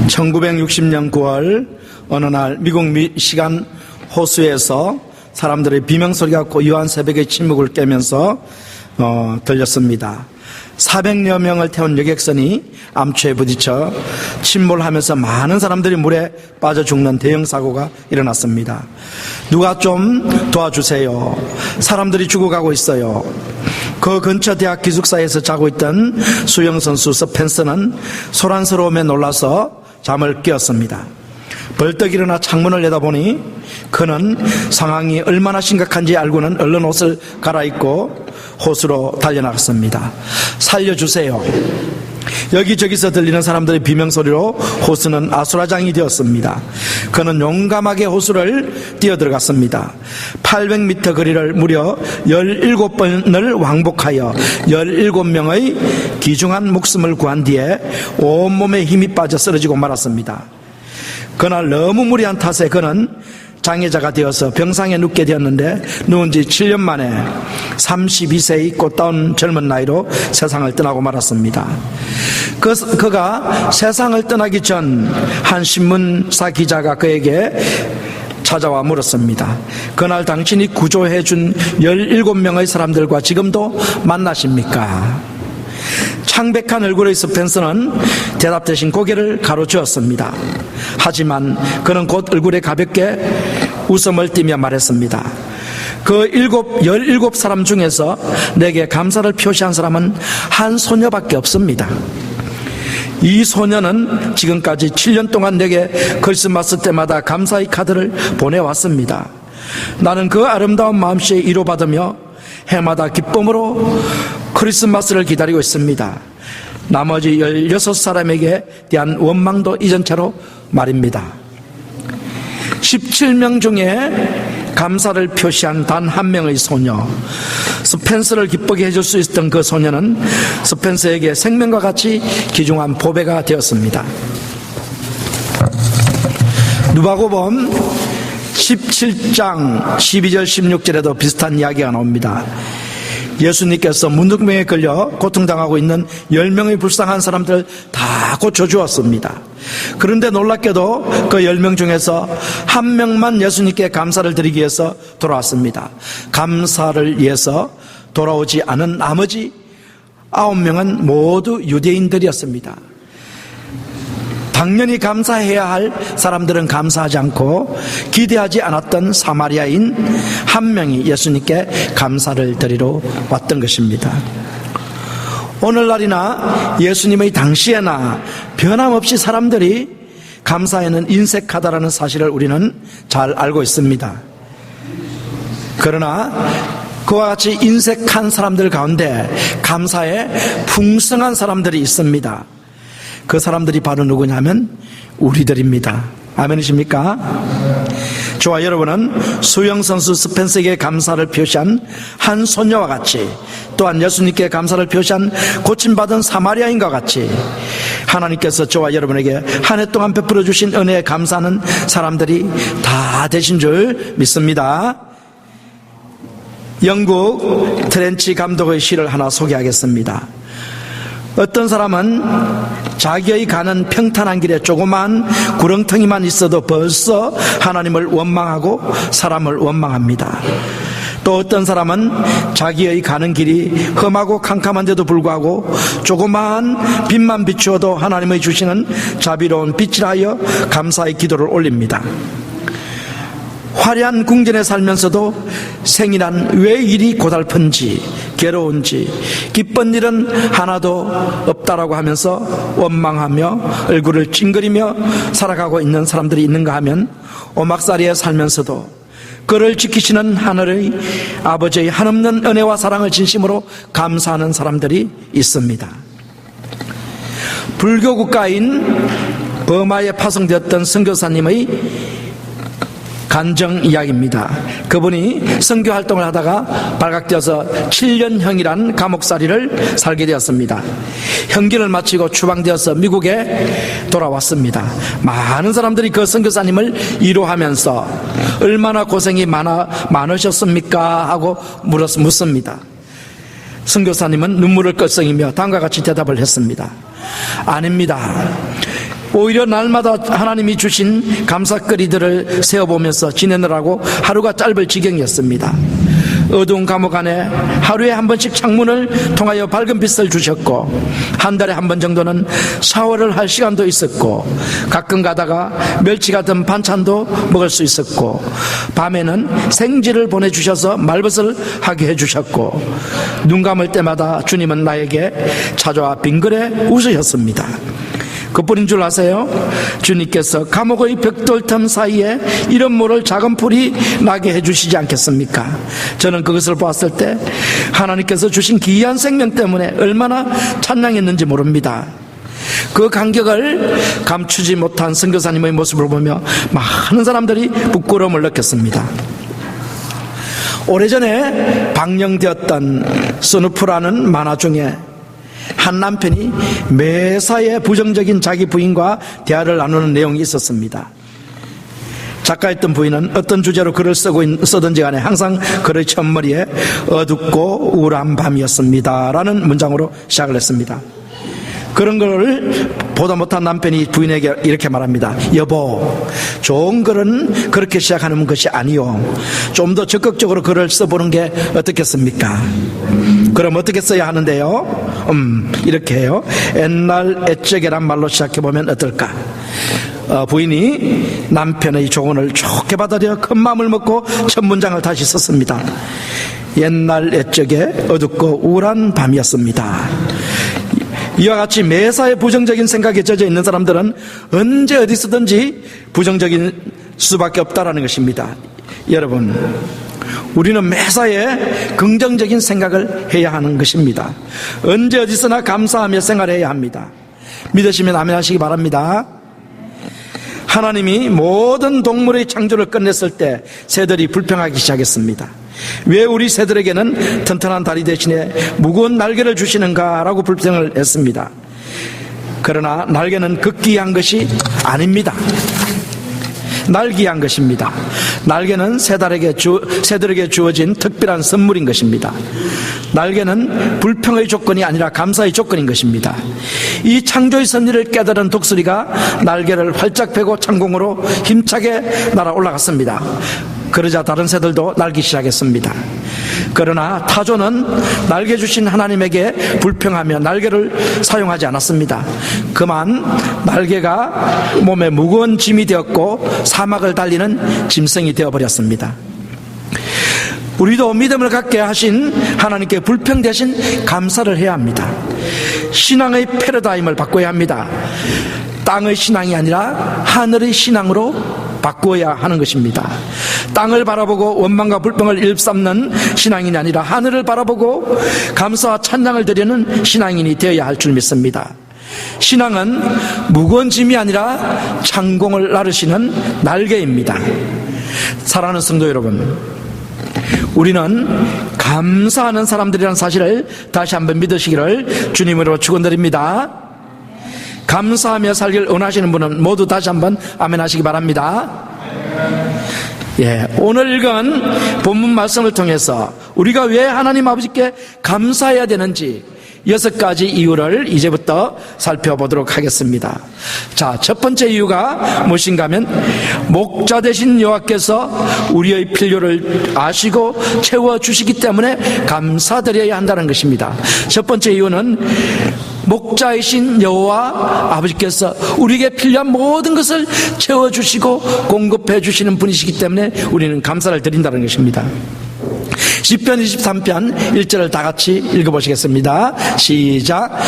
1960년 9월 어느 날 미국 미시간 호수에서 사람들의 비명소리가 고요한 새벽의 침묵을 깨면서 들렸습니다. 400여 명을 태운 여객선이 암초에 부딪혀 침몰하면서 많은 사람들이 물에 빠져 죽는 대형 사고가 일어났습니다. 누가 좀 도와주세요. 사람들이 죽어가고 있어요. 그 근처 대학 기숙사에서 자고 있던 수영선수 스펜서는 소란스러움에 놀라서 잠을 깨었습니다. 벌떡 일어나 창문을 내다보니 그는 상황이 얼마나 심각한지 알고는 얼른 옷을 갈아입고 호수로 달려나갔습니다. 살려주세요. 여기저기서 들리는 사람들의 비명소리로 호수는 아수라장이 되었습니다. 그는 용감하게 호수를 뛰어들어갔습니다. 800m 거리를 무려 17번을 왕복하여 17명의 귀중한 목숨을 구한 뒤에 온몸에 힘이 빠져 쓰러지고 말았습니다. 그날 너무 무리한 탓에 그는 장애자가 되어서 병상에 눕게 되었는데 누운 지 7년 만에 32세의 꽃다운 젊은 나이로 세상을 떠나고 말았습니다. 그가 세상을 떠나기 전 한 신문사 기자가 그에게 찾아와 물었습니다. 그날 당신이 구조해 준 17명의 사람들과 지금도 만나십니까? 창백한 얼굴의 스펜서는 대답 대신 고개를 가로쥐었습니다. 하지만 그는 곧 얼굴에 가볍게 웃음을 띠며 말했습니다. 그 17사람 중에서 내게 감사를 표시한 사람은 한 소녀밖에 없습니다. 이 소녀는 지금까지 7년 동안 내게 크리스마스 때마다 감사의 카드를 보내왔습니다. 나는 그 아름다운 마음씨에 위로받으며 해마다 기쁨으로 크리스마스를 기다리고 있습니다. 나머지 16사람에게 대한 원망도 잊은 채로 말입니다. 17명 중에 감사를 표시한 단 한 명의 소녀, 스펜서를 기쁘게 해줄 수 있었던 그 소녀는 스펜서에게 생명과 같이 귀중한 보배가 되었습니다. 누가복음 17장 12절 16절에도 비슷한 이야기가 나옵니다. 예수님께서 문둥병에 걸려 고통당하고 있는 10명의 불쌍한 사람들을 다 고쳐주었습니다. 그런데 놀랍게도 그 10명 중에서 한 명만 예수님께 감사를 드리기 위해서 돌아왔습니다. 감사를 위해서 돌아오지 않은 나머지 9명은 모두 유대인들이었습니다. 당연히 감사해야 할 사람들은 감사하지 않고 기대하지 않았던 사마리아인 한 명이 예수님께 감사를 드리러 왔던 것입니다. 오늘날이나 예수님의 당시에나 변함없이 사람들이 감사에는 인색하다라는 사실을 우리는 잘 알고 있습니다. 그러나 그와 같이 인색한 사람들 가운데 감사에 풍성한 사람들이 있습니다. 그 사람들이 바로 누구냐면 우리들입니다. 아멘이십니까? 저와 여러분은 수영선수 스펜서에게 감사를 표시한 한 소녀와 같이, 또한 예수님께 감사를 표시한 고침받은 사마리아인과 같이 하나님께서 저와 여러분에게 한 해 동안 베풀어 주신 은혜에 감사하는 사람들이 다 되신 줄 믿습니다. 영국 트렌치 감독의 시를 하나 소개하겠습니다. 어떤 사람은 자기의 가는 평탄한 길에 조그마한 구렁텅이만 있어도 벌써 하나님을 원망하고 사람을 원망합니다. 또 어떤 사람은 자기의 가는 길이 험하고 캄캄한데도 불구하고 조그마한 빛만 비추어도 하나님의 주시는 자비로운 빛이라 하여 감사의 기도를 올립니다. 화려한 궁전에 살면서도 생이란 왜 이리 고달픈지, 괴로운지, 기쁜 일은 하나도 없다라고 하면서 원망하며 얼굴을 찡그리며 살아가고 있는 사람들이 있는가 하면, 오막살이에 살면서도 그를 지키시는 하늘의 아버지의 한없는 은혜와 사랑을 진심으로 감사하는 사람들이 있습니다. 불교 국가인 버마에 파송되었던 선교사님의 간정 이야기입니다. 그분이 선교 활동을 하다가 발각되어서 7년형이란 감옥살이를 살게 되었습니다. 형기를 마치고 추방되어서 미국에 돌아왔습니다. 많은 사람들이 그 선교사님을 위로하면서 얼마나 고생이 많으셨습니까? 하고 묻습니다. 선교사님은 눈물을 끄덕이며 다음과 같이 대답을 했습니다. 아닙니다. 오히려 날마다 하나님이 주신 감사거리들을 세어보면서 지내느라고 하루가 짧을 지경이었습니다. 어두운 감옥 안에 하루에 한 번씩 창문을 통하여 밝은 빛을 주셨고, 한 달에 한 번 정도는 샤워를 할 시간도 있었고, 가끔 가다가 멸치 같은 반찬도 먹을 수 있었고, 밤에는 생지를 보내주셔서 말벗을 하게 해주셨고, 눈 감을 때마다 주님은 나에게 찾아와 빙그레 웃으셨습니다. 그뿐인 줄 아세요? 주님께서 감옥의 벽돌틈 사이에 이름 모를 작은 풀이 나게 해주시지 않겠습니까? 저는 그것을 보았을 때 하나님께서 주신 귀한 생명 때문에 얼마나 찬양했는지 모릅니다. 그 감격을 감추지 못한 선교사님의 모습을 보며 많은 사람들이 부끄러움을 느꼈습니다. 오래전에 방영되었던 스누프라는 만화 중에 한 남편이 매사에 부정적인 자기 부인과 대화를 나누는 내용이 있었습니다. 작가였던 부인은 어떤 주제로 글을 쓰든지 간에 항상 글의 첫머리에 어둡고 우울한 밤이었습니다 라는 문장으로 시작을 했습니다. 그런 걸 보다 못한 남편이 부인에게 이렇게 말합니다. 여보, 좋은 글은 그렇게 시작하는 것이 아니요, 좀 더 적극적으로 글을 써보는 게 어떻겠습니까? 그럼 어떻게 써야 하는데요? 이렇게 해요. 옛날 애적이란 말로 시작해보면 어떨까? 부인이 남편의 조언을 좋게 받아들여 큰 마음을 먹고 첫 문장을 다시 썼습니다. 옛날 애적에 어둡고 우울한 밤이었습니다. 이와 같이 매사에 부정적인 생각에 젖어 있는 사람들은 언제 어디서든지 부정적인 수밖에 없다라는 것입니다. 여러분, 우리는 매사에 긍정적인 생각을 해야 하는 것입니다. 언제 어디서나 감사하며 생활해야 합니다. 믿으시면 아멘 하시기 바랍니다. 하나님이 모든 동물의 창조를 끝냈을 때 새들이 불평하기 시작했습니다. 왜 우리 새들에게는 튼튼한 다리 대신에 무거운 날개를 주시는가라고 불평을 했습니다. 그러나 날개는 극기한 것이 아닙니다. 날기한 것입니다. 날개는 새들에게 주어진 특별한 선물인 것입니다. 날개는 불평의 조건이 아니라 감사의 조건인 것입니다. 이 창조의 섭리를 깨달은 독수리가 날개를 활짝 펴고 창공으로 힘차게 날아 올라갔습니다. 그러자 다른 새들도 날기 시작했습니다. 그러나 타조는 날개 주신 하나님에게 불평하며 날개를 사용하지 않았습니다. 그만 날개가 몸에 무거운 짐이 되었고 사막을 달리는 짐승이 되어버렸습니다. 우리도 믿음을 갖게 하신 하나님께 불평 대신 감사를 해야 합니다. 신앙의 패러다임을 바꿔야 합니다. 땅의 신앙이 아니라 하늘의 신앙으로 바꾸어야 하는 것입니다. 땅을 바라보고 원망과 불평을 일삼는 신앙인이 아니라 하늘을 바라보고 감사와 찬양을 드리는 신앙인이 되어야 할 줄 믿습니다. 신앙은 무거운 짐이 아니라 창공을 나르시는 날개입니다. 사랑하는 성도 여러분, 우리는 감사하는 사람들이라는 사실을 다시 한번 믿으시기를 주님으로 축원드립니다. 감사하며 살기를 원하시는 분은 모두 다시 한번 아멘 하시기 바랍니다. 오늘 읽은 본문 말씀을 통해서 우리가 왜 하나님 아버지께 감사해야 되는지 6가지 이유를 이제부터 살펴보도록 하겠습니다. 자, 첫 번째 이유가 무엇인가 하면 목자 되신 여호와께서 우리의 필요를 아시고 채워주시기 때문에 감사드려야 한다는 것입니다. 첫 번째 이유는 목자이신 여호와 아버지께서 우리에게 필요한 모든 것을 채워주시고 공급해 주시는 분이시기 때문에 우리는 감사를 드린다는 것입니다. 시편 23편 1절을 다 같이 읽어보시겠습니다. 시작.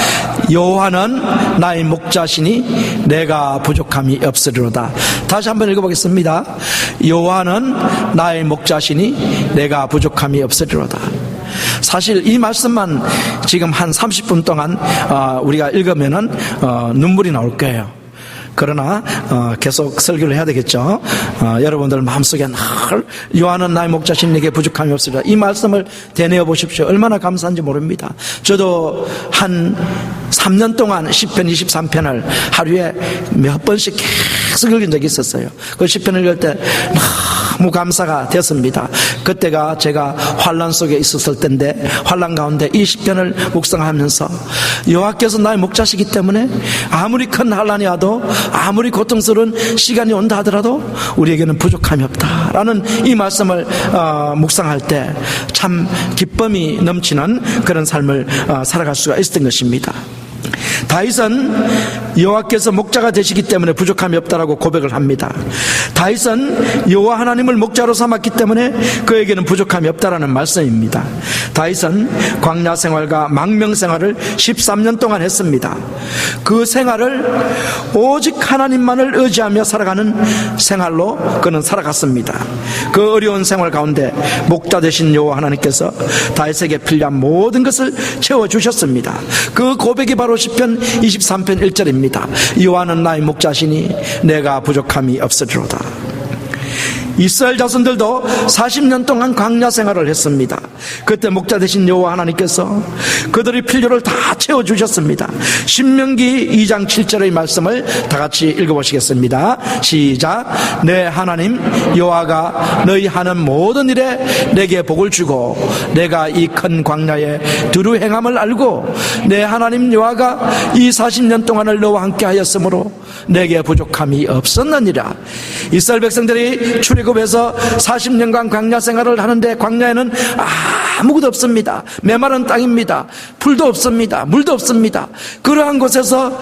여호와는 나의 목자시니 내가 부족함이 없으리로다. 다시 한번 읽어보겠습니다. 여호와는 나의 목자시니 내가 부족함이 없으리로다. 사실 이 말씀만 지금 한 30분 동안 우리가 읽으면은 눈물이 나올 거예요. 그러나 계속 설교를 해야 되겠죠. 여러분들 마음속에 늘 여호와는 나의 목자시니 내게 부족함이 없으리라, 이 말씀을 되뇌어 보십시오. 얼마나 감사한지 모릅니다. 저도 한 3년 동안 시편 23편을 하루에 몇 번씩 계속 읽은 적이 있었어요. 그 시편을 읽을 때 너무 감사가 됐습니다. 그때가 제가 환난 속에 있었을 때인데, 환난 가운데 이 시편을 묵상하면서 여호와께서 나의 목자시기 때문에 아무리 큰 환난이 와도, 아무리 고통스러운 시간이 온다 하더라도 우리에게는 부족함이 없다라는 이 말씀을 묵상할 때 참 기쁨이 넘치는 그런 삶을 살아갈 수가 있었던 것입니다. 다윗은 여호와께서 목자가 되시기 때문에 부족함이 없다라고 고백을 합니다. 다윗은 여호와 하나님을 목자로 삼았기 때문에 그에게는 부족함이 없다라는 말씀입니다. 다윗은 광야 생활과 망명 생활을 13년 동안 했습니다. 그 생활을 오직 하나님만을 의지하며 살아가는 생활로 그는 살아갔습니다. 그 어려운 생활 가운데 목자 되신 여호와 하나님께서 다윗에게 필요한 모든 것을 채워주셨습니다. 그 고백이 바로 시편 23편 1절입니다. 여호와는 나의 목자시니 내가 부족함이 없으리로다. 이스라엘 자손들도 40년 동안 광야 생활을 했습니다. 그때 목자 되신 여호와 하나님께서 그들의 필요를 다 채워주셨습니다. 신명기 2장 7절의 말씀을 다 같이 읽어보시겠습니다. 시작. 내 하나님 여호와가 너희 하는 모든 일에 내게 복을 주고 내가 이 큰 광야에 두루 행함을 알고 내 하나님 여호와가 이 40년 동안을 너와 함께 하였으므로 내게 부족함이 없었느니라. 이스라엘 백성들이 출애굽에서 40년간 광야 생활을 하는데 광야에는 아무것도 없습니다. 메마른 땅입니다. 풀도 없습니다. 물도 없습니다. 그러한 곳에서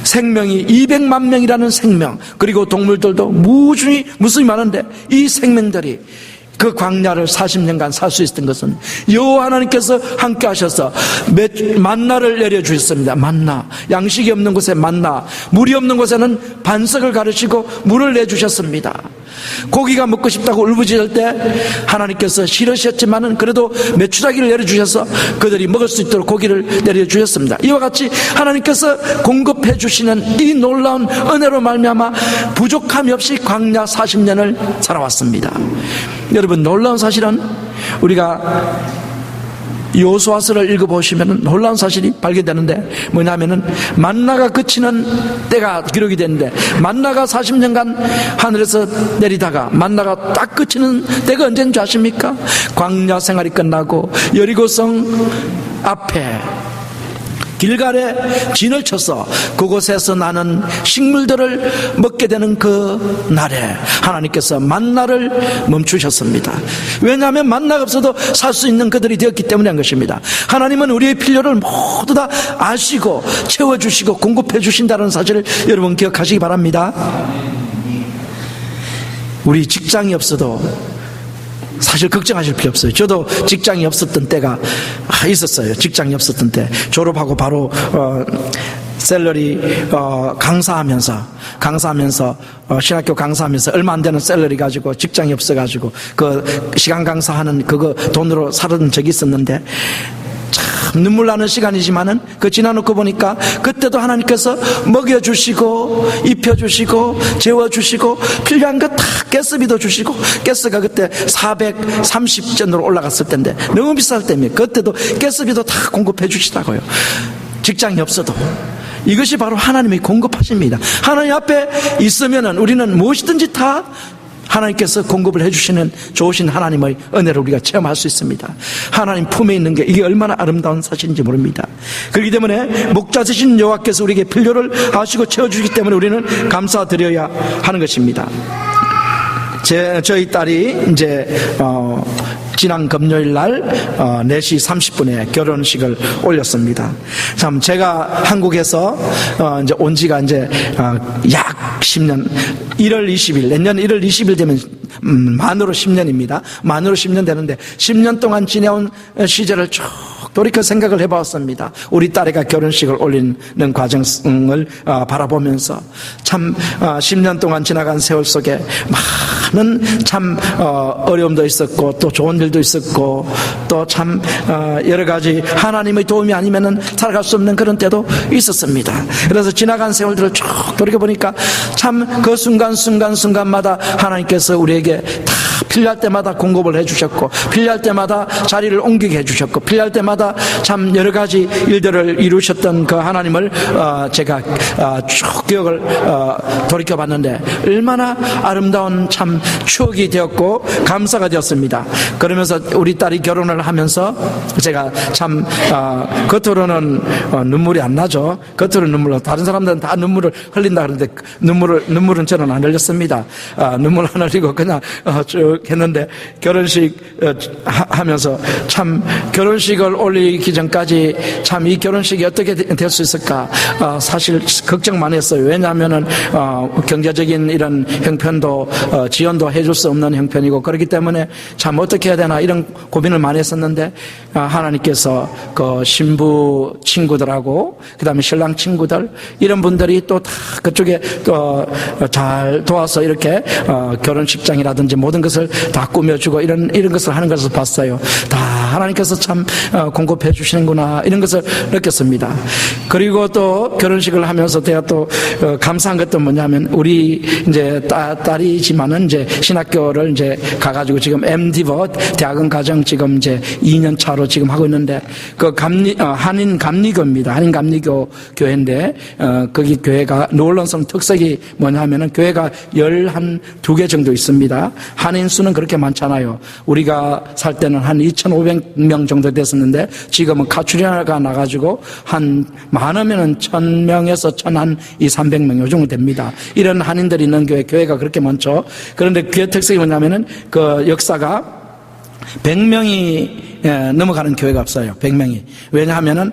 생명이 200만 명이라는 생명, 그리고 동물들도 무수히 많은데 이 생명들이 그 광야를 40년간 살 수 있었던 것은 여호와 하나님께서 함께 하셔서 만나를 내려주셨습니다. 만나, 양식이 없는 곳에 만나, 물이 없는 곳에는 반석을 가르시고 물을 내주셨습니다. 고기가 먹고 싶다고 울부짖을 때 하나님께서 싫으셨지만은 그래도 메추라기를 내려주셔서 그들이 먹을 수 있도록 고기를 내려주셨습니다. 이와 같이 하나님께서 공급해 주시는 이 놀라운 은혜로 말미암아 부족함이 없이 광야 40년을 살아왔습니다. 여러분, 놀라운 사실은 우리가 여호수아서를 읽어보시면 놀라운 사실이 발견되는데 뭐냐면은 만나가 그치는 때가 기록이 되는데 만나가 40년간 하늘에서 내리다가 만나가 딱 그치는 때가 언제인 줄 아십니까? 광야 생활이 끝나고 여리고성 앞에 길갈에 진을 쳐서 그곳에서 나는 식물들을 먹게 되는 그 날에 하나님께서 만나를 멈추셨습니다. 왜냐하면 만나가 없어도 살 수 있는 그들이 되었기 때문에 한 것입니다. 하나님은 우리의 필요를 모두 다 아시고 채워주시고 공급해 주신다는 사실을 여러분 기억하시기 바랍니다. 우리 직장이 없어도 사실 걱정하실 필요 없어요. 저도 직장이 없었던 때가 있었어요. 직장이 없었던 때 졸업하고 바로 샐러리 강사하면서 신학교 강사하면서 얼마 안 되는 샐러리 가지고 직장이 없어가지고 그 시간 강사하는 그거 돈으로 살았던 적이 있었는데 참 눈물 나는 시간이지만은 그 지나놓고 보니까 그때도 하나님께서 먹여주시고 입혀주시고 재워주시고 필요한 거 다 가스비도 주시고 가스가 그때 430전으로 올라갔을 때인데 너무 비쌀 때문에 그때도 가스비도 다 공급해 주시다고요. 직장이 없어도 이것이 바로 하나님의 공급하십니다. 하나님 앞에 있으면은 우리는 무엇이든지 다 하나님께서 공급을 해주시는 좋으신 하나님의 은혜를 우리가 체험할 수 있습니다. 하나님 품에 있는 게 이게 얼마나 아름다운 사실인지 모릅니다. 그렇기 때문에 목자 되신 여호와께서 우리에게 필요를 아시고 채워주기 때문에 우리는 감사드려야 하는 것입니다. 저희 딸이 이제 지난 금요일 날 4시 30분에 결혼식을 올렸습니다. 참 제가 한국에서 이제 온 지가 이제 약 10년, 1월 20일, 내년 1월 20일 되면 만으로 10년입니다. 만으로 10년 되는데 10년 동안 지내온 시절을 쭉 돌이켜 생각을 해봤습니다. 우리 딸애가 결혼식을 올리는 과정을 바라보면서 참 10년 동안 지나간 세월 속에 많은 참 어려움도 있었고 또 좋은 일도 있었고 또 참 여러 가지 하나님의 도움이 아니면은 살아갈 수 없는 그런 때도 있었습니다. 그래서 지나간 세월들을 쭉 돌이켜 보니까 참 그 순간마다 하나님께서 우리에게 다 필요할 때마다 공급을 해주셨고, 필요할 때마다 자리를 옮기게 해주셨고, 필요할 때마다 참 여러 가지 일들을 이루셨던 그 하나님을 제가 쭉 기억을 돌이켜봤는데 얼마나 아름다운 참 추억이 되었고 감사가 되었습니다. 그러면서 우리 딸이 결혼을 하면서 제가 참 겉으로는 눈물이 안 나죠. 겉으로는 눈물, 다른 사람들은 다 눈물을 흘린다 그러는데 눈물은 저는 안 흘렸습니다. 눈물 안 흘리고 그냥 쭉 했는데, 결혼식 하면서 참 결혼식을 올리기 전까지 참 이 결혼식이 어떻게 될 수 있을까 사실 걱정 많이 했어요. 왜냐하면은 경제적인 이런 형편도 지원도 해줄 수 없는 형편이고, 그렇기 때문에 참 어떻게 해야 되나 이런 고민을 많이 했었는데, 하나님께서 그 신부 친구들하고 그 다음에 신랑 친구들 이런 분들이 또 다 그쪽에 또 잘 도와서 이렇게 결혼식장이라든지 모든 것을 다 꾸며주고 이런 것을 하는 것을 봤어요. 다 하나님께서 참 공급해 주시는구나 이런 것을 느꼈습니다. 그리고 또 결혼식을 하면서 제가 또 감사한 것도 뭐냐면, 우리 이제 딸이지만은 이제 신학교를 이제 가가지고 지금 MDiv 대학원 과정 지금 이제 2년 차로 지금 하고 있는데, 그 한인 감리교입니다. 한인 감리교 교회인데 거기 교회가 노을런성 특색이 뭐냐면은 교회가 12개 정도 있습니다. 한인 수는 그렇게 많잖아요. 우리가 살 때는 한 2,500명 정도 됐었는데 지금은 가출연화가 나가지고 한 많으면은 1,000명에서 1,200~300명 요 정도 됩니다. 이런 한인들이 있는 교회가 그렇게 많죠. 그런데 교회 특색이 뭐냐면은 그 역사가 100명이 넘어가는 교회가 없어요. 100명이. 왜냐하면은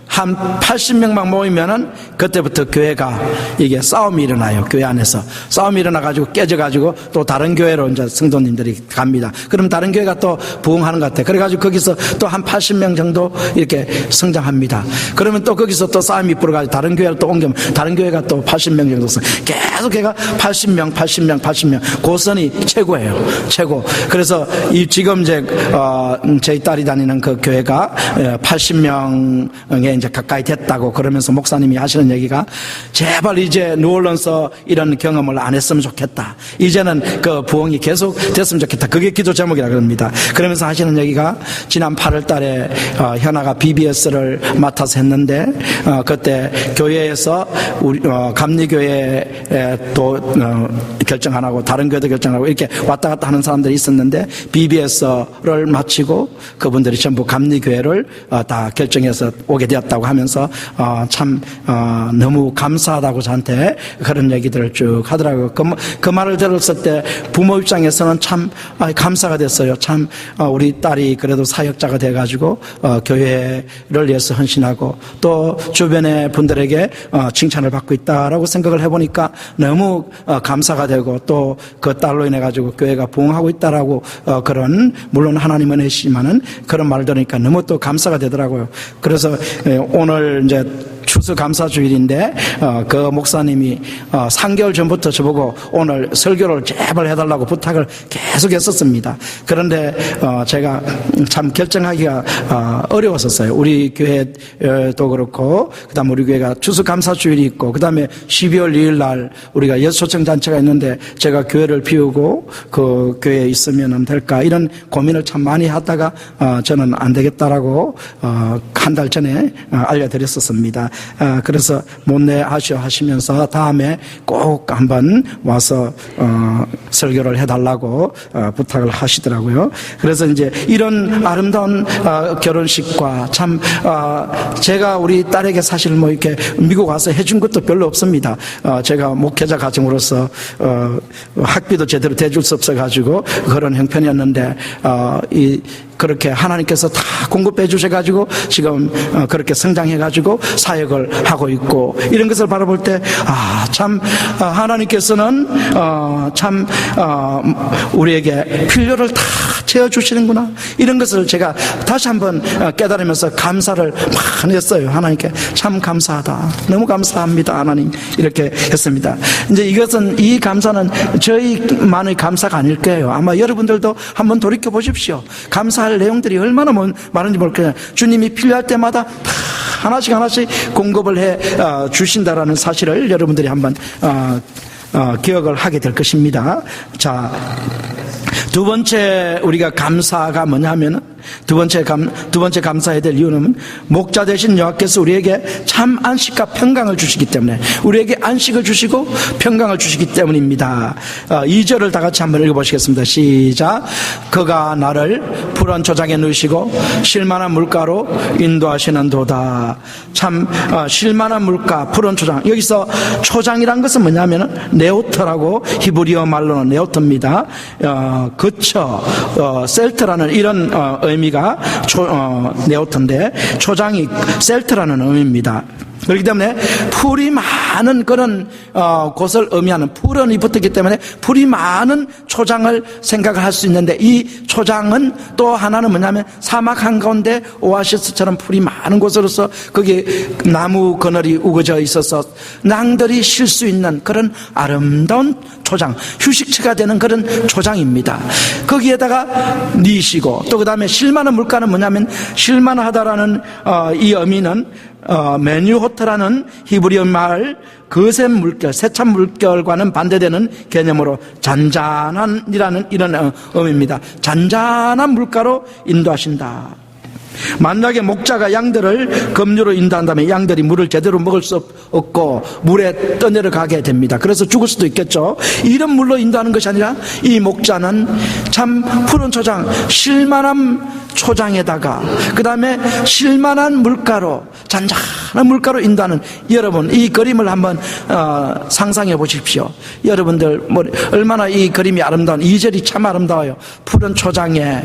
한 80명만 모이면은 그때부터 교회가 이게 싸움이 일어나요. 교회 안에서 싸움이 일어나가지고 깨져가지고 또 다른 교회로 이제 성도님들이 갑니다. 그럼 다른 교회가 또 부흥하는 것 같아요. 그래가지고 거기서 또 한 80명 정도 이렇게 성장합니다. 그러면 또 거기서 또 싸움이 불어가지고 다른 교회로 또 옮기면 다른 교회가 또 80명 정도 계속 걔가 80명 고선이 최고예요. 최고. 그래서 이 지금 이제 저희 딸이 다니는 그 교회가 80명에 이제 가까이 됐다고 그러면서 목사님이 하시는 얘기가, 제발 이제 뉴올런스 이런 경험을 안 했으면 좋겠다. 이제는 그 부흥이 계속 됐으면 좋겠다. 그게 기도 제목이라 그럽니다. 그러면서 하시는 얘기가, 지난 8월 달에 현아가 BBS를 맡아서 했는데 그때 교회에서 우리 감리교회 또 결정 안 하고 다른 교회도 결정하고 이렇게 왔다 갔다 하는 사람들이 있었는데, BBS를 마치고 그분들이 전부 감리교회를 다 결정해서 오게 되었다고 하면서 참 너무 감사하다고 저한테 그런 얘기들을 쭉 하더라고요. 그 말을 들었을 때 부모 입장에서는 참 감사가 됐어요. 참 우리 딸이 그래도 사역자가 돼가지고 교회를 위해서 헌신하고 또 주변의 분들에게 칭찬을 받고 있다라고 생각을 해보니까 너무 감사가 되고, 또 그 딸로 인해 가지고 교회가 부흥하고 있다라고 그런, 물론 하나님은 해주시지만은 그런 말을 들으니까 너무 또 감사가 되더라고요. 그래서 오늘 이제 추수감사주일인데 그 목사님이 3개월 전부터 저보고 오늘 설교를 제발 해달라고 부탁을 계속 했었습니다. 그런데 제가 참 결정하기가 어려웠었어요. 우리 교회도 그렇고, 그 다음에 우리 교회가 추수감사주일이 있고, 그 다음에 12월 2일 날 우리가 여소청잔치가 있는데 제가 교회를 비우고 그 교회에 있으면 될까, 이런 고민을 참 많이 하다가 저는 안 되겠다라고 한 달 전에 알려드렸었습니다. 그래서 못내 하시면서 다음에 꼭 한번 와서 설교를 해달라고 부탁을 하시더라고요. 그래서 이제 이런 아름다운 결혼식과 참 제가 우리 딸에게 사실 뭐 이렇게 미국 와서 해준 것도 별로 없습니다. 제가 목회자 가정으로서 학비도 제대로 대줄 수 없어가지고 그런 형편이었는데 그렇게 하나님께서 다 공급해 주셔가지고 지금 그렇게 성장해가지고 사역을 하고 있고, 이런 것을 바라볼 때 참 하나님께서는 참 우리에게 필요를 다 채워주시는구나, 이런 것을 제가 다시 한번 깨달으면서 감사를 많이 했어요. 하나님께 참 감사하다, 너무 감사합니다 하나님, 이렇게 했습니다. 이제 이 감사는 저희만의 감사가 아닐 거예요. 아마 여러분들도 한번 돌이켜 보십시오. 감사할 내용들이 얼마나 많은지 모르겠어요. 주님이 필요할 때마다 다 하나씩 공급을 해 주신다라는 사실을 여러분들이 한번 기억을 하게 될 것입니다. 자, 두 번째 우리가 감사가 뭐냐면은 두 번째 감사해야 될 이유는 목자 되신 여호와께서 우리에게 참 안식과 평강을 주시기 때문에, 우리에게 안식을 주시고 평강을 주시기 때문입니다. 2절을 다 같이 한번 읽어보시겠습니다. 시작. 그가 나를 푸른 초장에 넣으시고 쉴만한 물가로 인도하시는 도다. 참 쉴만한 물가, 푸른 초장. 여기서 초장이란 것은 뭐냐면은 네오터라고 히브리어 말로는 네오터입니다. 그쵸, 셀트라는 이런 의미가 네오터인데, 초장이 셀트라는 의미입니다. 그렇기 때문에 풀이 많은 그런 곳을 의미하는, 푸른이 붙었기 때문에 풀이 많은 초장을 생각을 할 수 있는데, 이 초장은 또 하나는 뭐냐면 사막 한가운데 오아시스처럼 풀이 많은 곳으로서 거기에 나무 그늘이 우거져 있어서 낭들이 쉴 수 있는 그런 아름다운 초장, 휴식처가 되는 그런 초장입니다. 거기에다가 니시고, 또 그 다음에 쉴만한 물가는 뭐냐면, 쉴만하다라는 이 의미는 메뉴호트라는 히브리어 말 거센 물결, 세찬 물결과는 반대되는 개념으로 잔잔한이라는 이런 의미입니다. 잔잔한 물가로 인도하신다. 만약에 목자가 양들을 급류로 인도한다면 양들이 물을 제대로 먹을 수 없고 물에 떠내려가게 됩니다. 그래서 죽을 수도 있겠죠. 이런 물로 인도하는 것이 아니라 이 목자는 참 푸른 초장, 쉴만한 초장에다가 그 다음에 쉴만한 물가로, 잔잔한 물가로 인도하는, 여러분 이 그림을 한번 상상해 보십시오. 여러분들 얼마나 이 그림이 아름다운, 2절이 참 아름다워요. 푸른 초장에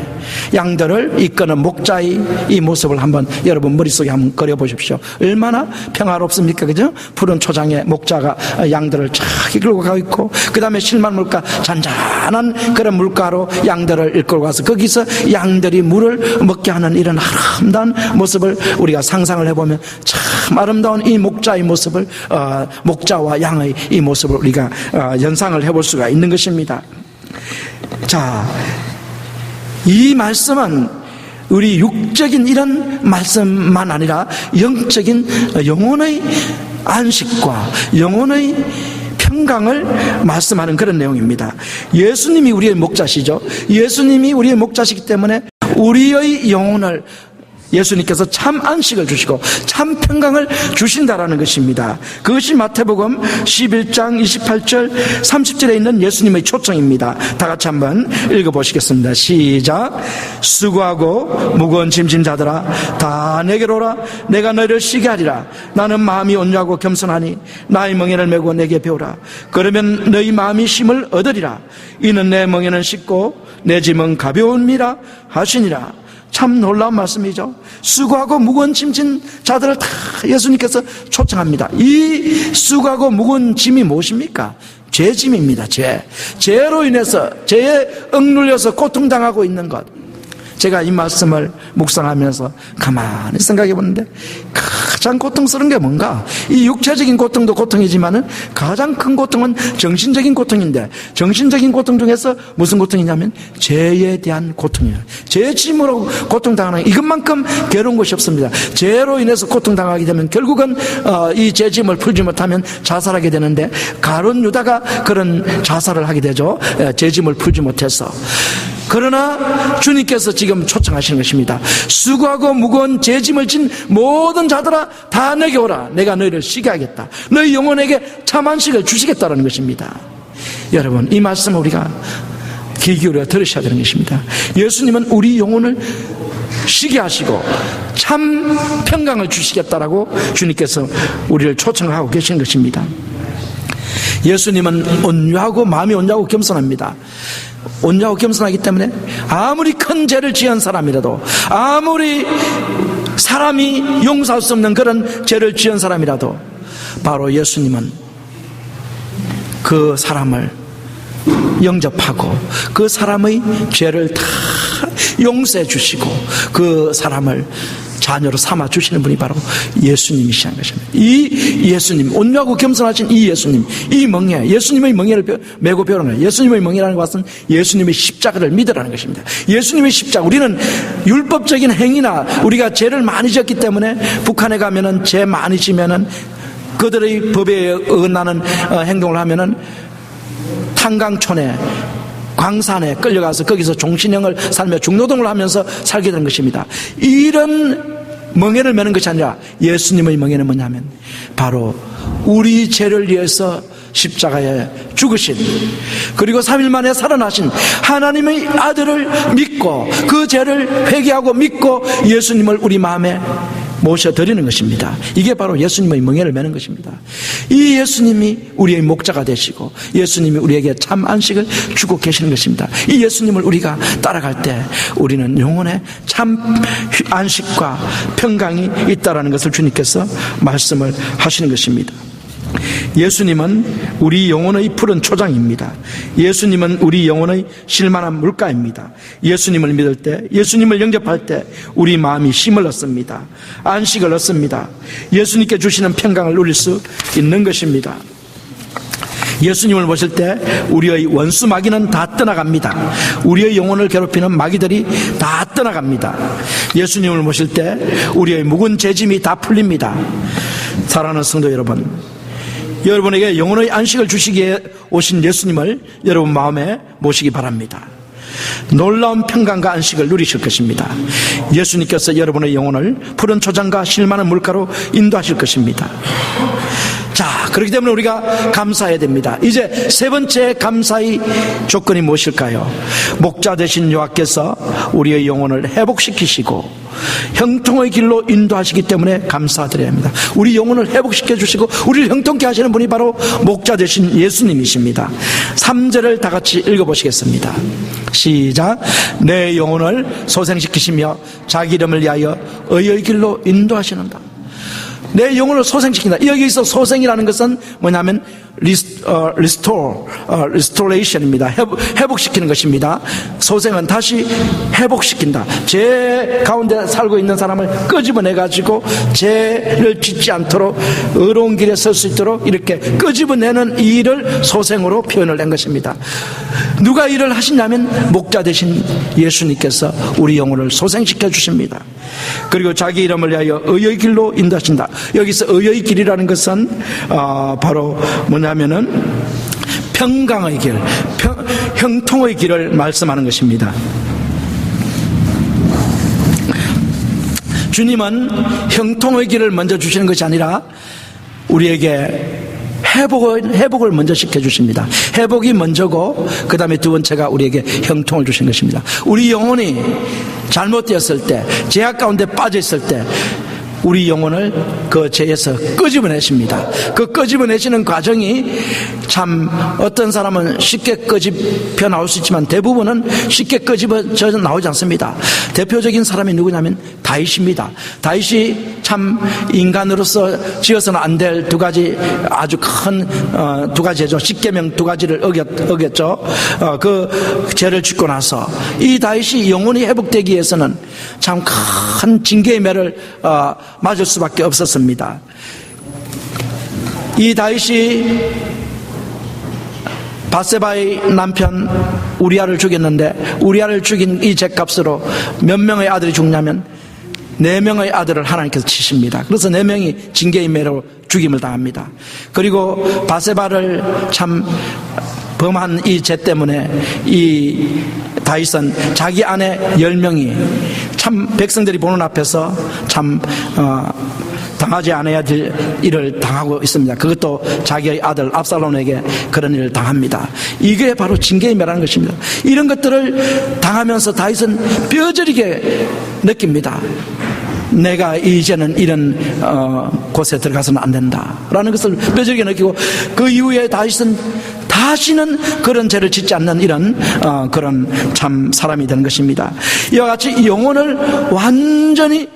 양들을 이끄는 목자의 이 모습을 한번 여러분 머릿속에 한번 그려보십시오. 얼마나 평화롭습니까? 그죠? 푸른 초장에 목자가 양들을 쫙 이끌고 가고 있고, 그 다음에 쉴만한 물가, 잔잔한 그런 물가로 양들을 이끌고 가서 거기서 양들이 물을 먹게 하는 이런 아름다운 모습을 우리가 상상을 해보면 참 아름다운 이 목자의 모습을, 목자와 양의 이 모습을 우리가 연상을 해볼 수가 있는 것입니다. 자, 이 말씀은 우리 육적인 이런 말씀만 아니라 영적인 영혼의 안식과 영혼의 평강을 말씀하는 그런 내용입니다. 예수님이 우리의 목자시죠. 예수님이 우리의 목자시기 때문에 우리의 영혼을 예수님께서 참 안식을 주시고 참 평강을 주신다라는 것입니다. 그것이 마태복음 11장 28절 30절에 있는 예수님의 초청입니다. 다 같이 한번 읽어보시겠습니다. 시작. 수고하고 무거운 짐진 자들아 다 내게로 오라. 내가 너희를 쉬게 하리라. 나는 마음이 온유하고 겸손하니 나의 멍에를 메고 내게 배우라. 그러면 너희 마음이 쉼을 얻으리라. 이는 내 멍에는 쉽고 내 짐은 가벼움이라 하시니라. 참 놀라운 말씀이죠. 수고하고 무거운 짐진 자들을 다 예수님께서 초청합니다. 이 수고하고 무거운 짐이 무엇입니까? 죄 짐입니다. 죄로 인해서, 죄에 억눌려서 고통당하고 있는 것. 제가 이 말씀을 묵상하면서 가만히 생각해 보는데 가장 고통스러운 게 뭔가? 이 육체적인 고통도 고통이지만은 가장 큰 고통은 정신적인 고통인데, 정신적인 고통 중에서 무슨 고통이냐면 죄에 대한 고통이에요. 죄 짐으로 고통당하는 이것만큼 괴로운 것이 없습니다. 죄로 인해서 고통당하게 되면 결국은 이 죄 짐을 풀지 못하면 자살하게 되는데, 가룟 유다가 그런 자살을 하게 되죠. 죄 짐을 풀지 못해서. 그러나 주님께서 지금 초청하시는 것입니다. 수고하고 무거운 죄짐을 진 모든 자들아 다 내게 오라. 내가 너희를 쉬게 하겠다. 너희 영혼에게 참 안식을 주시겠다는 것입니다. 여러분, 이 말씀을 우리가 귀 기울여 들으셔야 되는 것입니다. 예수님은 우리 영혼을 쉬게 하시고 참 평강을 주시겠다라고 주님께서 우리를 초청하고 계신 것입니다. 예수님은 온유하고 마음이 온유하고 겸손합니다. 온유하고 겸손하기 때문에 아무리 큰 죄를 지은 사람이라도, 아무리 사람이 용서할 수 없는 그런 죄를 지은 사람이라도 바로 예수님은 그 사람을 영접하고 그 사람의 죄를 다 용서해 주시고 그 사람을 자녀로 삼아 주시는 분이 바로 예수님이시라는 것입니다. 이 예수님, 온유하고 겸손하신 이 예수님, 이 멍에, 예수님의 멍에를 메고 배우는 거예요. 예수님의 멍에라는 것은 예수님의 십자가를 믿으라는 것입니다. 예수님의 십자가, 우리는 율법적인 행위나 우리가 죄를 많이 지었기 때문에 북한에 가면은 죄 많이 지면은 그들의 법에 어긋나는 행동을 하면은 탄광촌에 광산에 끌려가서 거기서 종신형을 살며 중노동을 하면서 살게 된 것입니다. 이런 멍에를 매는 것이 아니라 예수님의 멍에는 뭐냐면 바로 우리 죄를 위해서 십자가에 죽으신, 그리고 3일 만에 살아나신 하나님의 아들을 믿고 그 죄를 회개하고 믿고 예수님을 우리 마음에 모셔드리는 것입니다. 이게 바로 예수님의 멍에를 매는 것입니다. 이 예수님이 우리의 목자가 되시고 예수님이 우리에게 참 안식을 주고 계시는 것입니다. 이 예수님을 우리가 따라갈 때 우리는 영혼에 참 안식과 평강이 있다라는 것을 주님께서 말씀을 하시는 것입니다. 예수님은 우리 영혼의 푸른 초장입니다. 예수님은 우리 영혼의 실만한 물가입니다. 예수님을 믿을 때, 예수님을 영접할 때 우리 마음이 힘을 얻습니다. 안식을 얻습니다. 예수님께 주시는 평강을 누릴 수 있는 것입니다. 예수님을 보실 때 우리의 원수 마귀는 다 떠나갑니다. 우리의 영혼을 괴롭히는 마귀들이 다 떠나갑니다. 예수님을 보실 때 우리의 묵은 죄짐이 다 풀립니다. 사랑하는 성도 여러분, 여러분에게 영혼의 안식을 주시기에 오신 예수님을 여러분 마음에 모시기 바랍니다. 놀라운 평강과 안식을 누리실 것입니다. 예수님께서 여러분의 영혼을 푸른 초장과 실만한 물가로 인도하실 것입니다. 자, 그렇기 때문에 우리가 감사해야 됩니다. 이제 세 번째 감사의 조건이 무엇일까요? 목자 되신 여호와께서 우리의 영혼을 회복시키시고 형통의 길로 인도하시기 때문에 감사드려야 합니다. 우리 영혼을 회복시켜 주시고 우리를 형통케 하시는 분이 바로 목자 되신 예수님이십니다. 3절을 다 같이 읽어보시겠습니다. 시작. 내 영혼을 소생시키시며 자기 이름을 위하여 의의 길로 인도하시는다. 내 영혼을 소생시킨다. 여기서 소생이라는 것은 뭐냐면 restoration입니다. 회복시키는 것입니다. 소생은 다시 회복시킨다. 죄 가운데 살고 있는 사람을 끄집어내가지고 죄를 짓지 않도록 의로운 길에 설 수 있도록 이렇게 끄집어내는 이 일을 소생으로 표현을 한 것입니다. 누가 일을 하시냐면 목자 되신 예수님께서 우리 영혼을 소생시켜 주십니다. 그리고 자기 이름을 위하여 의의 길로 인도하신다. 여기서 의의 길이라는 것은 바로 뭐냐면은 평강의 길, 형통의 길을 말씀하는 것입니다. 주님은 형통의 길을 먼저 주시는 것이 아니라 우리에게 회복을 먼저 시켜주십니다. 회복이 먼저고 그 다음에 두 번째가 우리에게 형통을 주신 것입니다. 우리 영혼이 잘못되었을 때, 죄악 가운데 빠져있을 때 우리 영혼을 그 죄에서 끄집어내십니다. 그 끄집어내시는 과정이 참 어떤 사람은 쉽게 끄집혀 나올 수 있지만 대부분은 쉽게 끄집어져 나오지 않습니다. 대표적인 사람이 누구냐면 다윗입니다. 다윗이 참 인간으로서 지어서는 안 될 두 가지 아주 큰 두 가지죠. 십계명 두 가지를 어겼죠. 그 죄를 짓고 나서 이 다윗이 영혼이 회복되기 위해서는 참 큰 징계의 매를 맞을 수밖에 없었습니다. 이 다윗이 밧세바의 남편 우리아를 죽였는데 우리아를 죽인 이 죄값으로 몇 명의 아들이 죽냐면 4명의 아들을 하나님께서 치십니다. 그래서 4명이 징계의 매로 죽임을 당합니다. 그리고 밧세바를 참 범한 이 죄 때문에 이 다윗은 자기 아내 10명이 참 백성들이 보는 앞에서 참 당하지 않아야 될 일을 당하고 있습니다. 그것도 자기의 아들 압살롬에게 그런 일을 당합니다. 이게 바로 징계의 매라는 것입니다. 이런 것들을 당하면서 다윗은 뼈저리게 느낍니다. 내가 이제는 이런 곳에 들어가서는 안 된다라는 것을 뼈저리게 느끼고 그 이후에 다윗은 다시는 그런 죄를 짓지 않는 이런 그런 참 사람이 되는 것입니다. 이와 같이 영혼을 완전히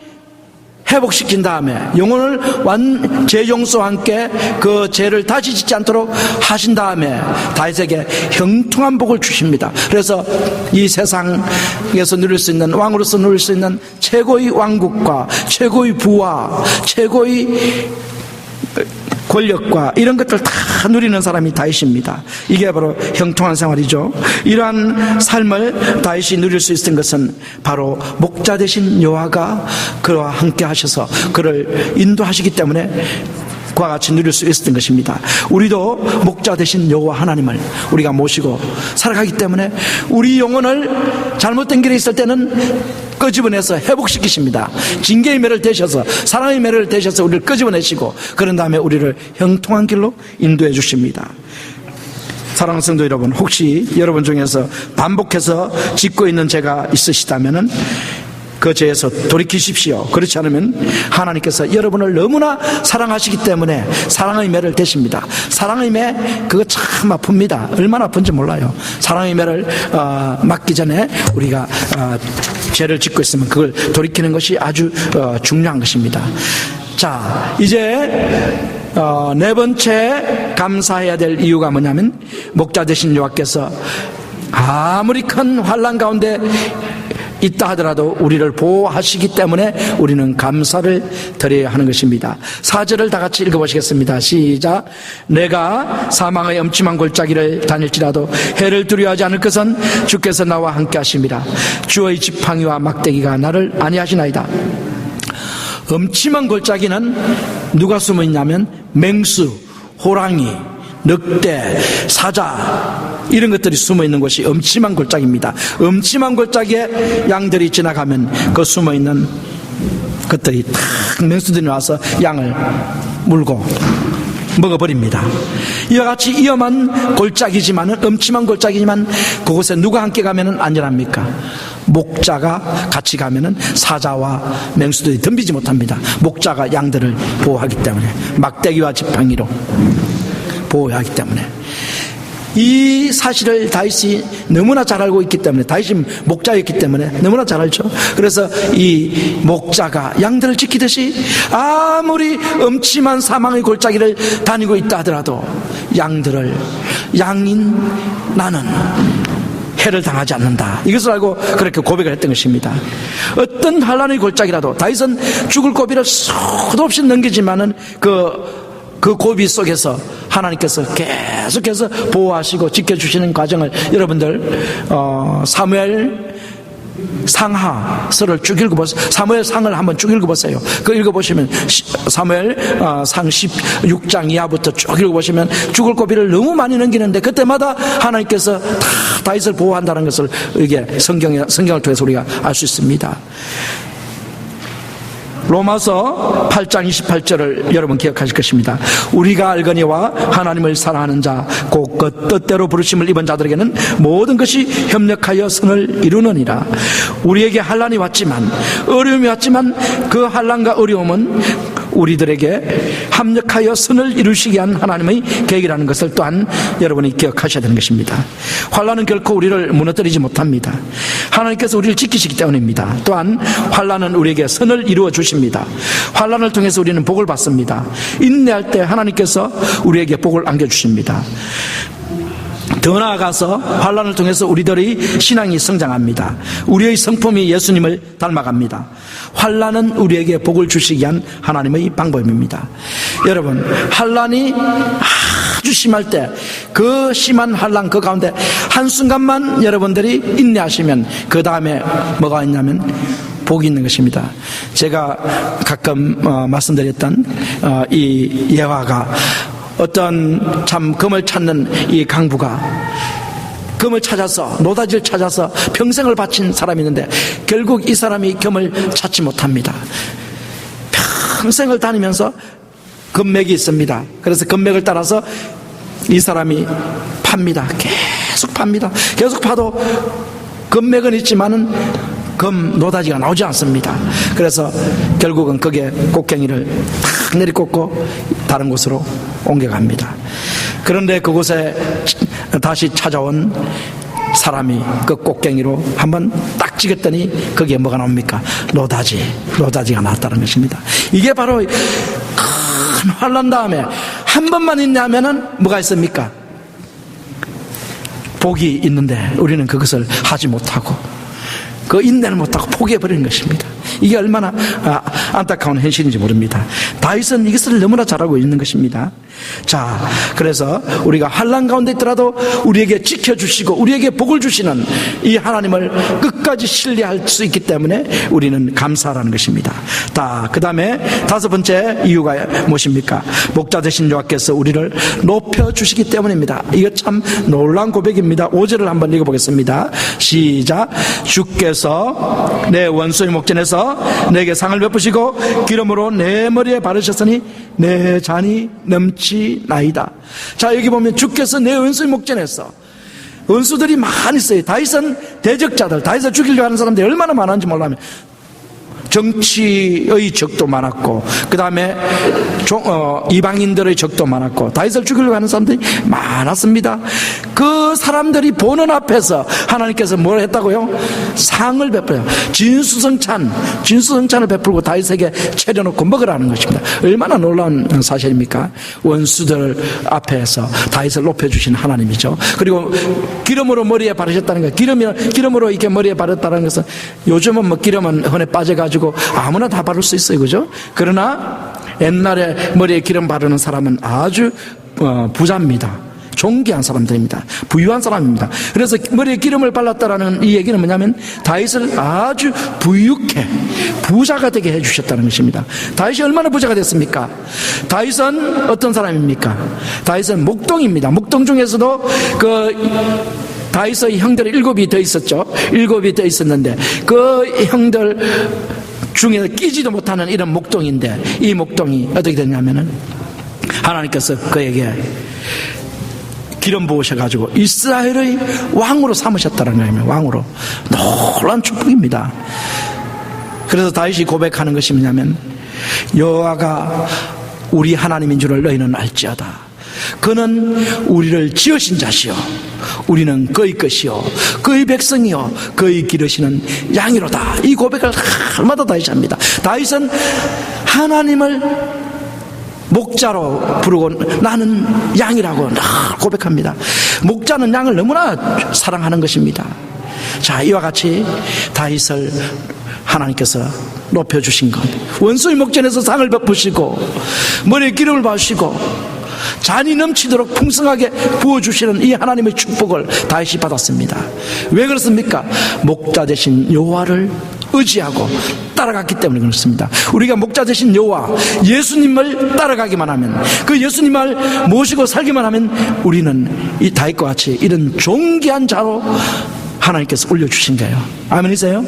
회복시킨 다음에 영혼을 죄용서와 함께 그 죄를 다시 짓지 않도록 하신 다음에 다윗에게 형통한 복을 주십니다. 그래서 이 세상에서 누릴 수 있는, 왕으로서 누릴 수 있는 최고의 왕국과 최고의 부와 최고의 권력과 이런 것들 다 누리는 사람이 다윗입니다. 이게 바로 형통한 생활이죠. 이러한 삶을 다윗이 누릴 수 있었던 것은 바로 목자 되신 여호와가 그와 함께 하셔서 그를 인도하시기 때문에 그와 같이 누릴 수 있었던 것입니다. 우리도 목자 되신 여호와 하나님을 우리가 모시고 살아가기 때문에 우리 영혼을 잘못된 길에 있을 때는 끄집어내서 회복시키십니다. 징계의 매를 대셔서, 사랑의 매를 대셔서 우리를 끄집어내시고, 그런 다음에 우리를 형통한 길로 인도해 주십니다. 사랑하는 성도 여러분, 혹시 여러분 중에서 반복해서 짓고 있는 죄가 있으시다면은 그 죄에서 돌이키십시오. 그렇지 않으면 하나님께서 여러분을 너무나 사랑하시기 때문에 사랑의 매를 대십니다. 사랑의 매, 그거 참 아픕니다. 얼마나 아픈지 몰라요. 사랑의 매를 맞기 전에 우리가 죄를 짓고 있으면 그걸 돌이키는 것이 아주 중요한 것입니다. 자, 이제 네 번째 감사해야 될 이유가 뭐냐면, 목자 되신 여호와께서 아무리 큰 환난 가운데 있다 하더라도 우리를 보호하시기 때문에 우리는 감사를 드려야 하는 것입니다. 4절을 다 같이 읽어보시겠습니다. 시작. 내가 사망의 엄침한 골짜기를 다닐지라도 해를 두려워하지 않을 것은 주께서 나와 함께 하심이라. 주의 지팡이와 막대기가 나를 안위하시나이다. 엄침한 골짜기는 누가 숨어 있냐면 맹수, 호랑이, 늑대, 사자, 이런 것들이 숨어 있는 곳이 엄침한 골짜기입니다. 엄침한 골짜기에 양들이 지나가면 그 숨어 있는 것들이 탁 맹수들이 와서 양을 물고 먹어버립니다. 이와 같이 위험한 골짜기지만은, 엄침한 골짜기지만 그곳에 누가 함께 가면은 안전합니까? 목자가 같이 가면은 사자와 맹수들이 덤비지 못합니다. 목자가 양들을 보호하기 때문에, 막대기와 지팡이로 보호하기 때문에. 이 사실을 다윗이 너무나 잘 알고 있기 때문에, 다윗이 목자였기 때문에 너무나 잘 알죠. 그래서 이 목자가 양들을 지키듯이 아무리 엄침한 사망의 골짜기를 다니고 있다 하더라도 양인 나는 해를 당하지 않는다, 이것을 알고 그렇게 고백을 했던 것입니다. 어떤 환난의 골짜기라도 다윗은 죽을 고비를 수도 없이 넘기지만은 그 고비 속에서 하나님께서 계속해서 보호하시고 지켜주시는 과정을 여러분들 사무엘 상하서를 쭉 읽어보세요. 사무엘 상을 한번 쭉 읽어보세요. 그 읽어보시면 사무엘 상 16장 이하부터 쭉 읽어보시면 죽을 고비를 너무 많이 넘기는데 그때마다 하나님께서 다 다윗을 보호한다는 것을 이게 성경을 통해서 우리가 알 수 있습니다. 로마서 8장 28절을 여러분 기억하실 것입니다. 우리가 알거니와 하나님을 사랑하는 자 곧 그 뜻대로 부르심을 입은 자들에게는 모든 것이 협력하여 선을 이루느니라. 우리에게 환난이 왔지만, 어려움이 왔지만 그 환난과 어려움은 우리들에게 합력하여 선을 이루시기 위한 하나님의 계획이라는 것을 또한 여러분이 기억하셔야 되는 것입니다. 환난은 결코 우리를 무너뜨리지 못합니다. 하나님께서 우리를 지키시기 때문입니다. 또한 환난은 우리에게 선을 이루어 주십니다. 환난을 통해서 우리는 복을 받습니다. 인내할 때 하나님께서 우리에게 복을 안겨주십니다. 더 나아가서 환난을 통해서 우리들의 신앙이 성장합니다. 우리의 성품이 예수님을 닮아갑니다. 환난은 우리에게 복을 주시기 위한 하나님의 방법입니다. 여러분, 환난이 아주 심할 때, 그 심한 환난 그 가운데 한순간만 여러분들이 인내하시면 그 다음에 뭐가 있냐면 복이 있는 것입니다. 제가 가끔 말씀드렸던 이 예화가, 어떤 참 금을 찾는 이 강부가 금을 찾아서, 노다지를 찾아서 평생을 바친 사람이 있는데 결국 이 사람이 금을 찾지 못합니다. 평생을 다니면서 금맥이 있습니다. 그래서 금맥을 따라서 이 사람이 팝니다. 계속 팝니다. 계속 파도 금맥은 있지만은 금 노다지가 나오지 않습니다. 그래서 결국은 거기에 곡괭이를 탁 내리꽂고 다른 곳으로 옮겨갑니다. 그런데 그곳에 다시 찾아온 사람이 그 곡괭이로 한번 딱 찍었더니 거기에 뭐가 나옵니까? 노다지가 나왔다는 것입니다. 이게 바로 큰 환난 다음에 한 번만 인내하면은 뭐가 있습니까? 복이 있는데 우리는 그것을 하지 못하고 그 인내를 못하고 포기해버리는 것입니다. 이게 얼마나 안타까운 현실인지 모릅니다. 다윗은 이것을 너무나 잘 알고 있는 것입니다. 자, 그래서 우리가 환난 가운데 있더라도 우리에게 지켜주시고 우리에게 복을 주시는 이 하나님을 끝까지 신뢰할 수 있기 때문에 우리는 감사하라는 것입니다. 그 다음에 다섯 번째 이유가 무엇입니까? 목자 되신 여호와께서 우리를 높여주시기 때문입니다. 이거 참 놀라운 고백입니다. 5절을 한번 읽어보겠습니다. 시작. 주께서 내 원수의 목전에서 내게 상을 베푸시고 기름으로 내 머리에 바르셨으니 내 잔이 넘치나이다. 자, 여기 보면 주께서 내 원수의 목전에서, 원수들이 많이 있어요. 다윗은 대적자들, 다윗을 죽이려고 하는 사람들이 얼마나 많은지 몰라면 정치의 적도 많았고, 그 다음에 이방인들의 적도 많았고, 다윗을 죽이려고 하는 사람들이 많았습니다. 그 사람들이 보는 앞에서 하나님께서 뭘 했다고요? 상을 베풀어요. 진수성찬을 베풀고 다윗에게 차려놓고 먹으라는 것입니다. 얼마나 놀라운 사실입니까? 원수들 앞에서 다윗을 높여주신 하나님이죠. 그리고 기름으로 머리에 바르셨다는 거, 기름으로 이렇게 머리에 바르셨다는 것은, 요즘은 뭐 기름은 흔해 빠져가지고 아무나 다 바를 수 있어요, 그죠? 그러나 옛날에 머리에 기름 바르는 사람은 아주 부자입니다. 존귀한 사람들입니다. 부유한 사람입니다. 그래서 머리에 기름을 발랐다라는 이 얘기는 뭐냐면 다윗을 아주 부유케, 부자가 되게 해주셨다는 것입니다. 다윗이 얼마나 부자가 됐습니까? 다윗은 어떤 사람입니까? 다윗은 목동입니다. 목동 중에서도 다윗의 형들이 7이 더 있었죠. 7이 더 있었는데 그 형들 중에 끼지도 못하는 이런 목동인데, 이 목동이 어떻게 됐냐면은 하나님께서 그에게 기름 부으셔가지고 이스라엘의 왕으로 삼으셨다는 거예요. 왕으로. 놀라운 축복입니다. 그래서 다윗이 고백하는 것이 뭐냐면, 여호와가 우리 하나님인 줄을 너희는 알지어다. 그는 우리를 지으신 자시요 우리는 그의 것이요 그의 백성이요 그의 기르시는 양이로다. 이 고백을 날마다 다윗이 합니다. 다윗은 하나님을 목자로 부르고 나는 양이라고 늘 고백합니다. 목자는 양을 너무나 사랑하는 것입니다. 자, 이와 같이 다윗을 하나님께서 높여주신 것, 원수의 목전에서 상을 베푸시고 머리에 기름을 바르시고 잔이 넘치도록 풍성하게 부어주시는 이 하나님의 축복을 다윗이 받았습니다. 왜 그렇습니까? 목자 되신 여호와를 의지하고 따라갔기 때문에 그렇습니다. 우리가 목자 되신 여호와 예수님을 따라가기만 하면, 그 예수님을 모시고 살기만 하면 우리는 이 다윗과 같이 이런 존귀한 자로 하나님께서 올려주신 거예요. 아멘이세요?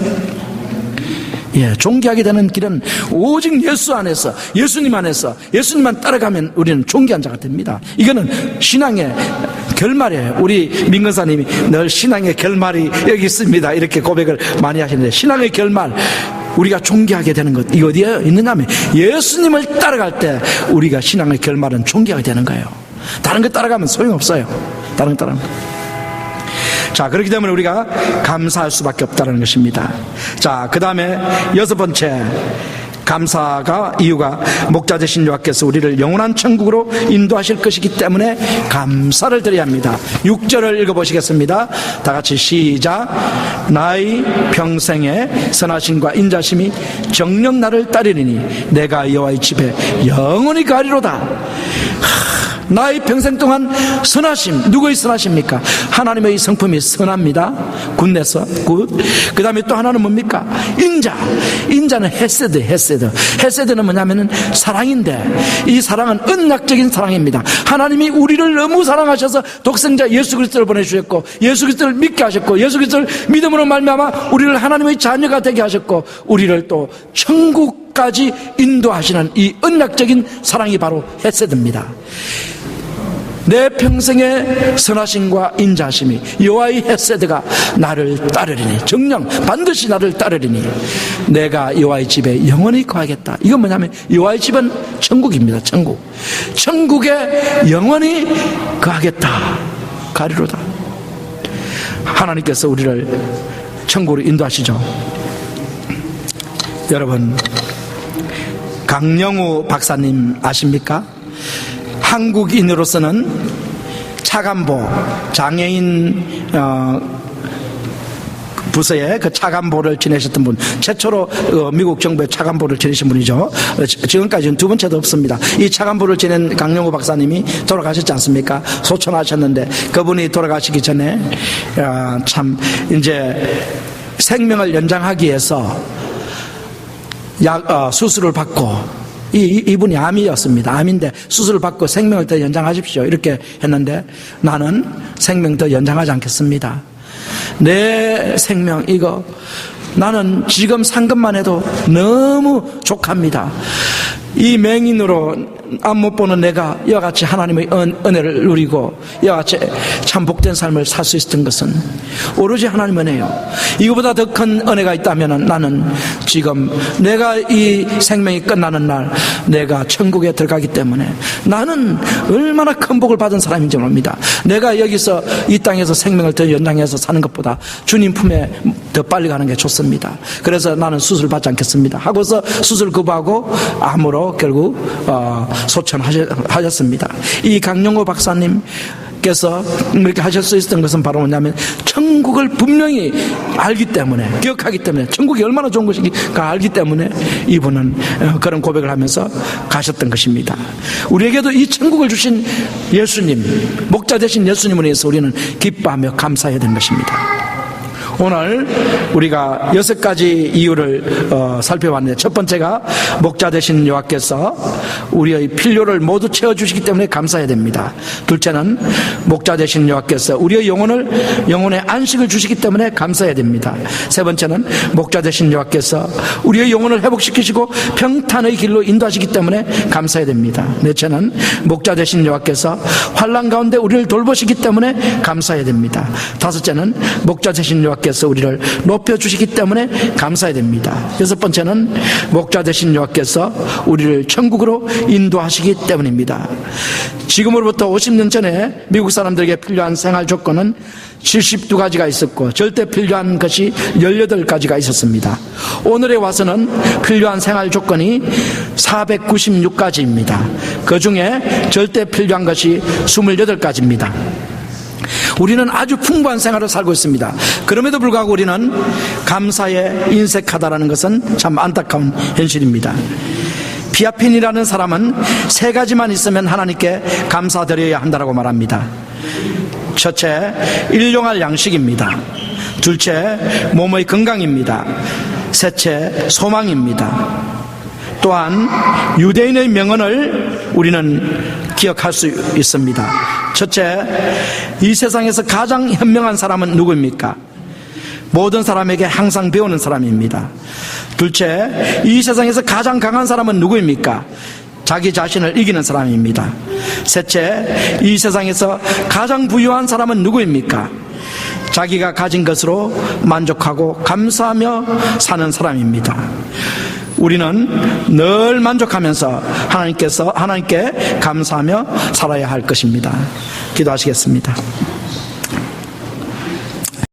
예, 존귀하게 되는 길은 오직 예수 안에서, 예수님 안에서, 예수님만 따라가면 우리는 존귀한 자가 됩니다. 이거는 신앙의 결말이에요. 우리 민근사님이 늘 신앙의 결말이 여기 있습니다, 이렇게 고백을 많이 하시는데, 신앙의 결말, 우리가 존귀하게 되는 것, 이거 어디에 있느냐 하면 예수님을 따라갈 때 우리가 신앙의 결말은 존귀하게 되는 거예요. 다른 거 따라가면 소용없어요. 다른 거 따라가면. 자, 그렇기 때문에 우리가 감사할 수밖에 없다는 것입니다. 자, 그 다음에 여섯 번째 감사가 이유가 목자 되신 여호와께서 우리를 영원한 천국으로 인도하실 것이기 때문에 감사를 드려야 합니다. 6절을 읽어보시겠습니다. 다 같이 시작. 나의 평생의 선하심과 인자심이 정녕 나를 따르리니 내가 여호와의 집에 영원히 가리로다. 나의 평생 동안 선하심, 누구의 선하십니까? 하나님의 성품이 선합니다. 굿내서 굿. 그 다음에 또 하나는 뭡니까? 인자는 헤세드는 뭐냐면은 사랑인데, 이 사랑은 언약적인 사랑입니다. 하나님이 우리를 너무 사랑하셔서 독생자 예수 그리스도를 보내주셨고, 예수 그리스도를 믿게 하셨고, 예수 그리스도를 믿음으로 말미암아 우리를 하나님의 자녀가 되게 하셨고, 우리를 또 천국까지 인도하시는 이 언약적인 사랑이 바로 헤세드입니다. 내 평생의 선하심과 인자심이, 여호와의 헤세드가 나를 따르리니, 정녕 반드시 나를 따르리니 내가 여호와의 집에 영원히 거하겠다. 이건 뭐냐면 여호와의 집은 천국입니다. 천국에 영원히 거하겠다. 가리로다. 하나님께서 우리를 천국으로 인도하시죠. 여러분, 강영우 박사님 아십니까? 한국인으로서는 차관보, 장애인 부서에 그 차관보를 지내셨던 분, 최초로 미국 정부의 차관보를 지내신 분이죠. 지금까지는 두 번째도 없습니다. 이 차관보를 지낸 강영호 박사님이 돌아가셨지 않습니까? 소천하셨는데 그분이 돌아가시기 전에 참 이제 생명을 연장하기 위해서 수술을 받고, 이분이 암이었습니다. 암인데 수술을 받고 생명을 더 연장하십시오 이렇게 했는데, 나는 생명 더 연장하지 않겠습니다. 내 생명 이거 나는 지금 산 것만 해도 너무 족합니다. 이 맹인으로 앞 못 보는 내가 이와 같이 하나님의 은혜를 누리고 이와 같이 참 복된 삶을 살 수 있었던 것은 오로지 하나님 은혜요. 이거보다 더 큰 은혜가 있다면 나는 지금 내가 이 생명이 끝나는 날 내가 천국에 들어가기 때문에 나는 얼마나 큰 복을 받은 사람인지 모릅니다. 내가 여기서 이 땅에서 생명을 더 연장해서 사는 것보다 주님 품에 더 빨리 가는 게 좋습니다. 그래서 나는 수술 받지 않겠습니다 하고서 수술 거부하고 암으로 결국 소천하셨습니다. 이 강영호 박사님께서 이렇게 하실 수 있었던 것은 바로 뭐냐면 천국을 분명히 알기 때문에, 기억하기 때문에, 천국이 얼마나 좋은 것인가 알기 때문에 이분은 그런 고백을 하면서 가셨던 것입니다. 우리에게도 이 천국을 주신 예수님, 목자 되신 예수님을 위해서 우리는 기뻐하며 감사해야 되는 것입니다. 오늘 우리가 6가지 이유를 살펴봤는데, 첫 번째가 목자 되신 여호와께서 우리의 필요를 모두 채워주시기 때문에 감사해야 됩니다. 둘째는 목자 되신 여호와께서 우리의 영혼의 안식을 주시기 때문에 감사해야 됩니다. 세 번째는 목자 되신 여호와께서 우리의 영혼을 회복시키시고 평탄의 길로 인도하시기 때문에 감사해야 됩니다. 넷째는 목자 되신 여호와께서 환난 가운데 우리를 돌보시기 때문에 감사해야 됩니다. 다섯째는 목자 되신 여호와께서 우리를 높여주시기 때문에 감사해야 됩니다. 여섯 번째는 목자 되신 여호와께서 우리를 천국으로 인도하시기 때문입니다. 지금으로부터 50년 전에 미국 사람들에게 필요한 생활 조건은 72가지가 있었고 절대 필요한 것이 18가지가 있었습니다. 오늘에 와서는 필요한 생활 조건이 496가지입니다. 그 중에 절대 필요한 것이 28가지입니다. 우리는 아주 풍부한 생활을 살고 있습니다. 그럼에도 불구하고 우리는 감사에 인색하다는 것은 참 안타까운 현실입니다. 비아핀이라는 사람은 3가지만 있으면 하나님께 감사드려야 한다고 말합니다. 첫째, 일용할 양식입니다. 둘째, 몸의 건강입니다. 셋째, 소망입니다. 또한 유대인의 명언을 우리는 기억할 수 있습니다. 첫째, 이 세상에서 가장 현명한 사람은 누구입니까? 모든 사람에게 항상 배우는 사람입니다. 둘째, 이 세상에서 가장 강한 사람은 누구입니까? 자기 자신을 이기는 사람입니다. 셋째, 이 세상에서 가장 부유한 사람은 누구입니까? 자기가 가진 것으로 만족하고 감사하며 사는 사람입니다. 우리는 늘 만족하면서 하나님께 감사하며 살아야 할 것입니다. 기도하시겠습니다.